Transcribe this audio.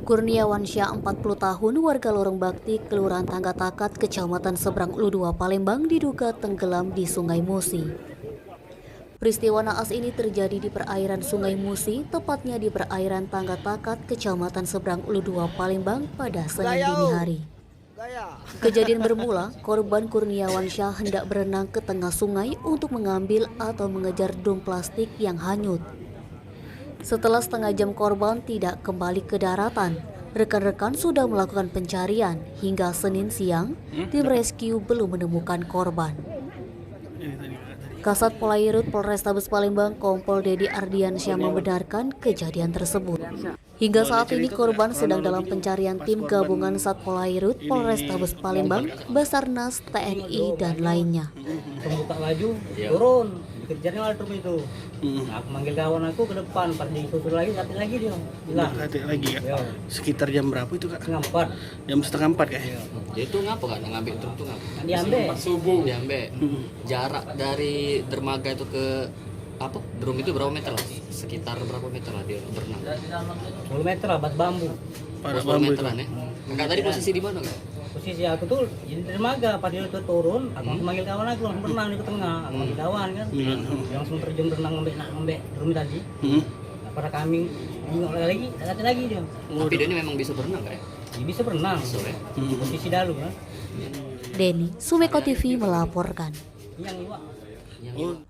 Kurniawan Syah 40 tahun warga Lorong Bakti, Kelurahan Tangga Takat, Kecamatan Seberang Ulu 2, Palembang diduga tenggelam di Sungai Musi. Peristiwa naas ini terjadi di perairan Sungai Musi, tepatnya di perairan Tangga Takat, Kecamatan Seberang Ulu 2, Palembang pada Senin dini hari. Kejadian bermula, korban Kurniawan Syah hendak berenang ke tengah sungai untuk mengambil atau mengejar drum plastik yang hanyut. Setelah setengah jam korban tidak kembali ke daratan, rekan-rekan sudah melakukan pencarian hingga Senin siang. Tim rescue belum menemukan korban. Kasat Polairut Polrestabes Palembang Kompol Dedi Ardiansyah membenarkan kejadian tersebut. Hingga saat ini korban sedang dalam pencarian tim gabungan Satpol Airut Polrestabes Palembang, Basarnas, TNI, dan lainnya. Pembuka baju, turun, dikejarnya oleh truk itu. Nah, aku manggil kawan aku ke depan, pas disusul lagi, hati lagi dia bilang. Hati lagi ya? Sekitar jam berapa itu kak? Setengah 4. Jam setengah 4 kak? Dia itu ngapa kak ngambil truk tuh ngapa? Diambil. Subuh diambil. Jarak dari dermaga itu ke apa? Drum itu berapa meter lah? Sekitar berapa meter lah dia berenang? 10 meter lah, bas bambu. 10 meteran ya? Kakak tadi posisi di mana kak? Posisi aku tuh di dermaga, pas dia itu turun, aku langsung manggil kawan aku, langsung berenang di tengah. Aku manggil kawan kan, dia langsung terjun berenang ngambil drum tadi. Nah, pada kami bingung lagi, lagi dia. Tapi dia ini memang bisa berenang kak ya? Dia bisa berenang, posisi dalu kan. Denny, Sumeko TV melaporkan. Yang luar. Yang